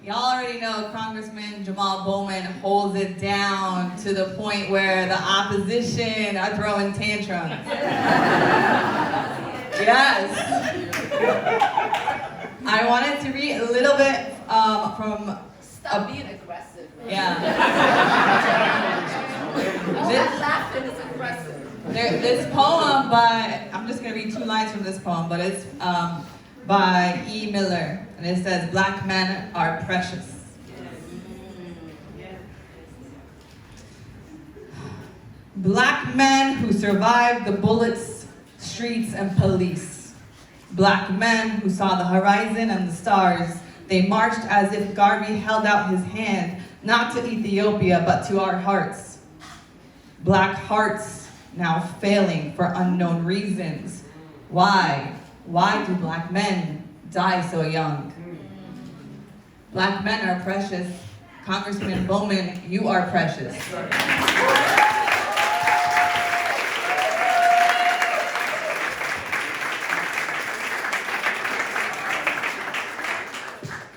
Y'all already know Congressman Jamal Bowman holds it down to the point where the opposition are throwing tantrums. Yes. I wanted to read a little bit from... Stop being aggressive. Yeah. Laughing is aggressive. This poem by, I'm just going to read 2 lines from this poem, but it's by E. Miller, and it says, "Black men are precious." Black men who survived the bullets, streets, and police. Black men who saw the horizon and the stars. They marched as if Garvey held out his hand, not to Ethiopia, but to our hearts. Black hearts now failing for unknown reasons. Why? Why do black men die so young? Black men are precious. Congressman Bowman, you are precious.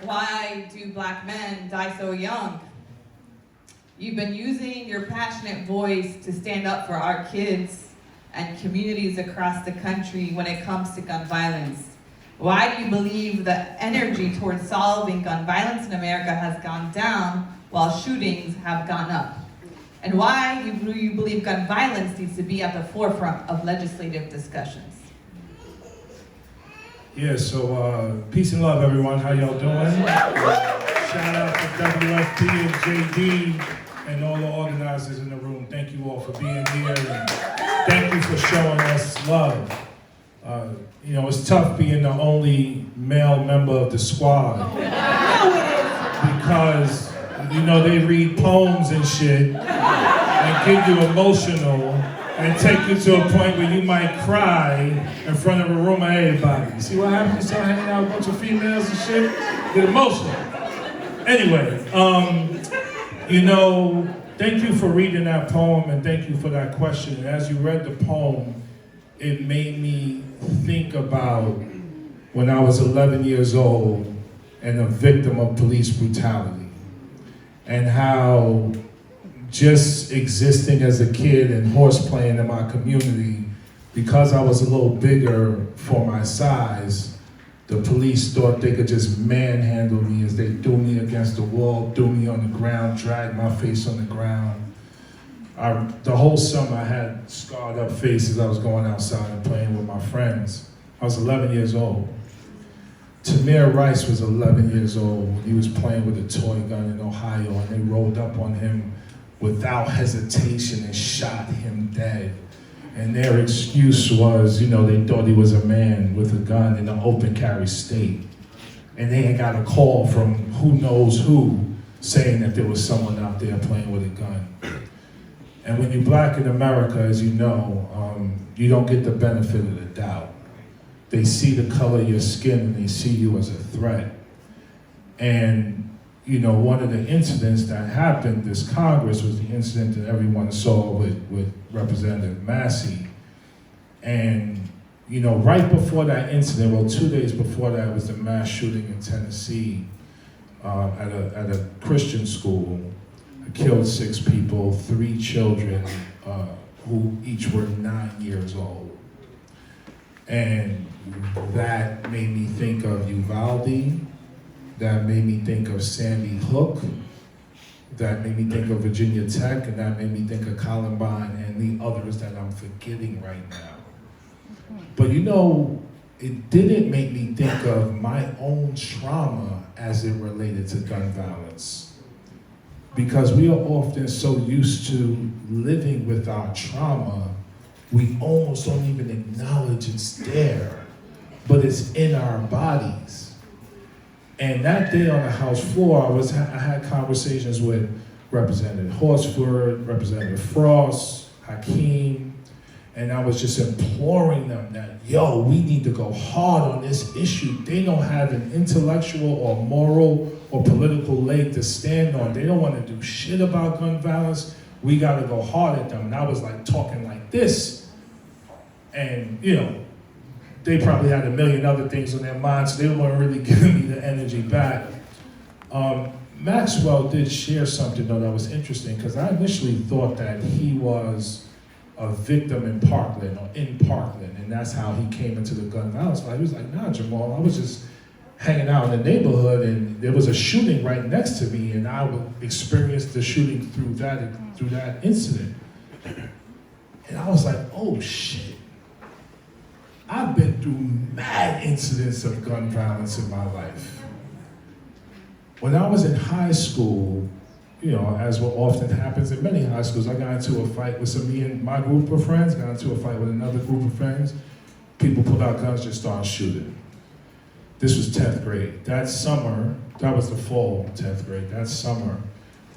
Why do black men die so young? You've been using your passionate voice to stand up for our kids and communities across the country when it comes to gun violence. Why do you believe the energy towards solving gun violence in America has gone down while shootings have gone up? And why do you believe gun violence needs to be at the forefront of legislative discussions? Yeah, so peace and love, everyone. How y'all doing? Shout out to WFP and JD and all the organizers in the room. Thank you all for being here, and thank you for showing us love. You know, it's tough being the only male member of the squad because, you know, they read poems and shit and get you emotional and take you to a point where you might cry in front of a room of everybody. You see what happens? You start hanging out with a bunch of females and shit, get emotional. Anyway, you know, thank you for reading that poem and thank you for that question. And as you read the poem, it made me think about when I was 11 years old and a victim of police brutality, and how just existing as a kid and horse playing in my community, because I was a little bigger for my size, the police thought they could just manhandle me as they threw me against the wall, threw me on the ground, dragged my face on the ground. The whole summer I had scarred up faces. I was going outside and playing with my friends. I was 11 years old. Tamir Rice was 11 years old when he was playing with a toy gun in Ohio, and they rolled up on him without hesitation and shot him dead. And their excuse was, you know, they thought he was a man with a gun in an open carry state. And they had got a call from who knows who saying that there was someone out there playing with a gun. And when you're black in America, as you know, you don't get the benefit of the doubt. They see the color of your skin and they see you as a threat. And you know, one of the incidents that happened this Congress was the incident that everyone saw with Representative Massey. And, you know, right before that incident, well, 2 days before that was the mass shooting in Tennessee at a Christian school. It killed 6 people, 3 children who each were 9 years old. And that made me think of Uvalde. That made me think of Sandy Hook, that made me think of Virginia Tech, and that made me think of Columbine and the others that I'm forgetting right now. But you know, it didn't make me think of my own trauma as it related to gun violence. Because we are often so used to living with our trauma, we almost don't even acknowledge it's there, but it's in our bodies. And that day on the House floor, I had conversations with Representative Horsford, Representative Frost, Hakeem, and I was just imploring them that, yo, we need to go hard on this issue. They don't have an intellectual or moral or political leg to stand on. They don't want to do shit about gun violence. We got to go hard at them. And I was like talking like this. And, you know, they probably had a million other things on their minds, so they weren't really giving me the energy back. Maxwell did share something though that was interesting, because I initially thought that he was a victim in Parkland, and that's how he came into the gun violence fight. He was like, nah, Jamal, I was just hanging out in the neighborhood, and there was a shooting right next to me, and I experienced the shooting through that incident. And I was like, oh shit. I've been through mad incidents of gun violence in my life. When I was in high school, you know, as what often happens in many high schools, I got into a fight with me and my group of friends, got into a fight with another group of friends. People pulled out guns, just started shooting. This was 10th grade. That summer, that was the fall, 10th grade. That summer,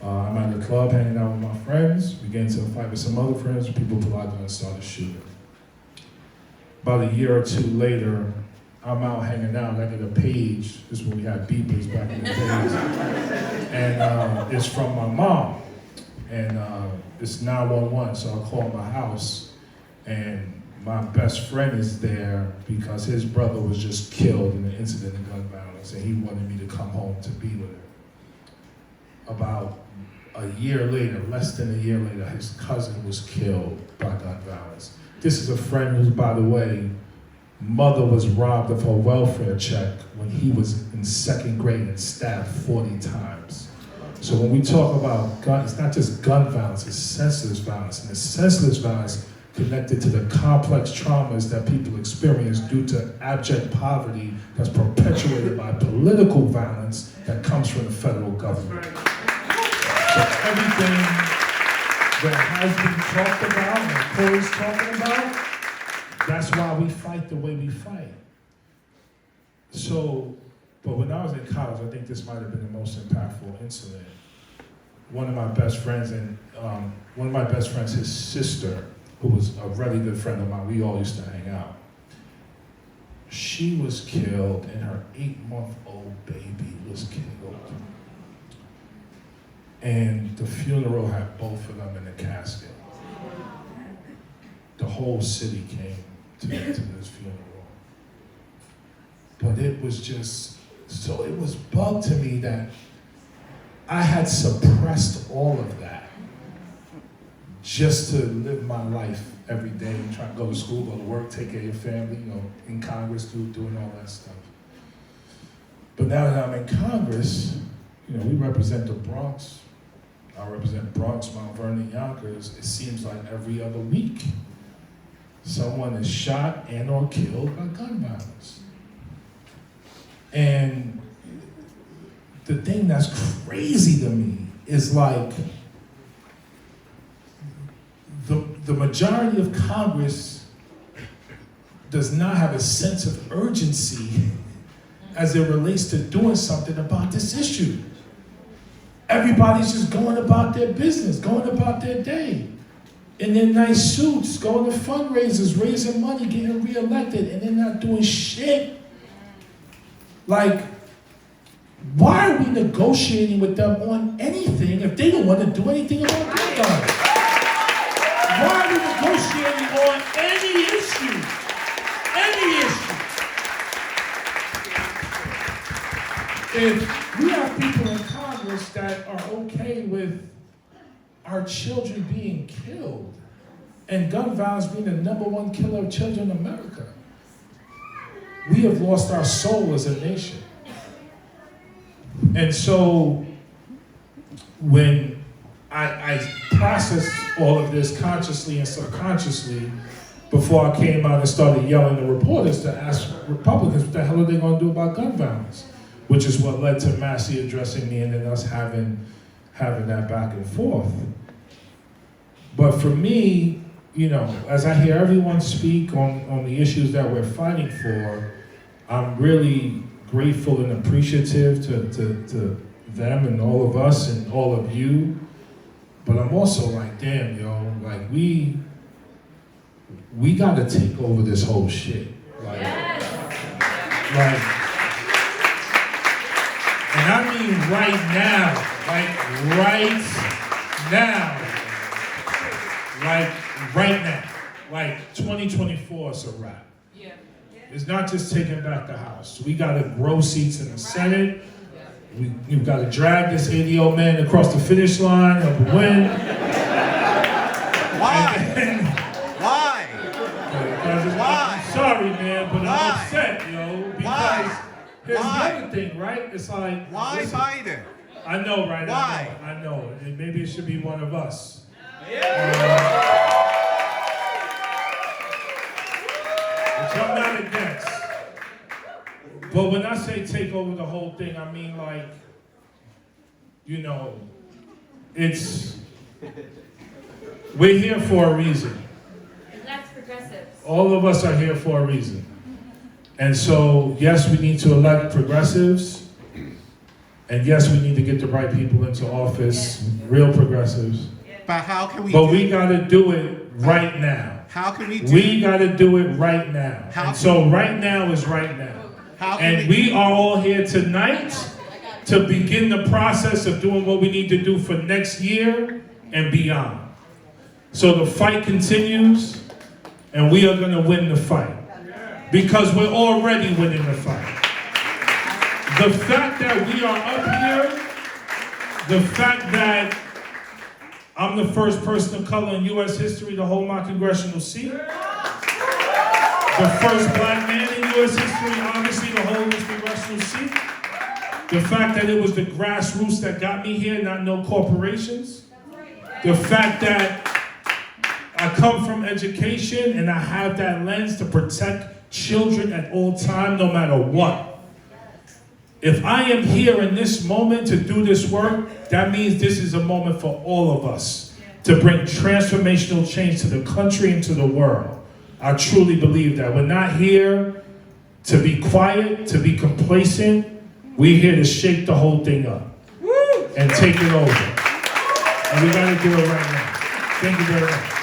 I'm at the club hanging out with my friends. We get into a fight with some other friends. People pulled out guns and started shooting. About a year or two later, I'm out hanging out. I get a page. This is when we had beepers back in the days. And it's from my mom. And it's 911, so I call my house. And my best friend is there because his brother was just killed in an incident of gun violence, and he wanted me to come home to be with him. About a year later, less than a year later, his cousin was killed by gun violence. This is a friend who, by the way, mother was robbed of her welfare check when he was in 2nd grade and stabbed 40 times. So when we talk about gun, it's not just gun violence, it's senseless violence. And it's senseless violence connected to the complex traumas that people experience due to abject poverty that's perpetuated by political violence that comes from the federal government. So everything that has been talked about and Corey's talking about, that's why we fight the way we fight. So, but when I was in college, I think this might have been the most impactful incident. One of my best friends, his sister, who was a really good friend of mine, we all used to hang out. She was killed, and her 8-month-old baby was killed. And the funeral had both of them in the casket. The whole city came to this funeral. But it was just, so it was bugged to me that I had suppressed all of that just to live my life every day, try to go to school, go to work, take care of your family, you know, in Congress, doing all that stuff. But now that I'm in Congress, you know, we represent the Bronx. I represent Bronx, Mount Vernon, Yonkers. It seems like every other week, someone is shot and or killed by gun violence. And the thing that's crazy to me is like, the majority of Congress does not have a sense of urgency as it relates to doing something about this issue. Everybody's just going about their business, going about their day, in their nice suits, going to fundraisers, raising money, getting reelected, and they're not doing shit. Like, why are we negotiating with them on anything if they don't want to do anything about gun violence? Why are we negotiating on any issue? Any issue? If we have people in Congress that are okay with our children being killed and gun violence being the #1 killer of children in America, we have lost our soul as a nation. And so when I processed all of this consciously and subconsciously before I came out and started yelling at reporters to ask Republicans what the hell are they going to do about gun violence, which is what led to Massey addressing me and then us having that back and forth. But for me, you know, as I hear everyone speak on the issues that we're fighting for, I'm really grateful and appreciative to them and all of us and all of you. But I'm also like, damn, yo, like we gotta take over this whole shit. Like, like, and I mean right now, like 2024 is a wrap. Yeah. It's not just taking back the House. We gotta grow seats in the Senate. You've got to drag this 80-year-old man across the finish line of the win. Why? Why? I'm sorry, man, but Why? I'm upset, yo. Because here's Why? the other thing, right? It's like, Why listen, Biden? I know, right? Why? I know. And maybe it should be one of us. Which I'm not against. But when I say take over the whole thing, I mean like, you know, we're here for a reason. That's progressives. All of us are here for a reason. And so, yes, we need to elect progressives. And yes, we need to get the right people into office, real progressives. But how can we But do we gotta do it right now. How can we do We gotta do it right now. How And so right now is right now. How can And we are all here tonight to begin the process of doing what we need to do for next year and beyond. So the fight continues, and we are gonna win the fight. Because we're already winning the fight. The fact that we are up here, the fact that I'm the first person of color in U.S. history to hold my congressional seat, the first black man in U.S. history, obviously, to hold this congressional seat, the fact that it was the grassroots that got me here, not no corporations, the fact that I come from education and I have that lens to protect children at all time, no matter what. If I am here in this moment to do this work, that means this is a moment for all of us to bring transformational change to the country and to the world. I truly believe that. We're not here to be quiet, to be complacent. We're here to shake the whole thing up and take it over. And we gotta do it right now. Thank you very much.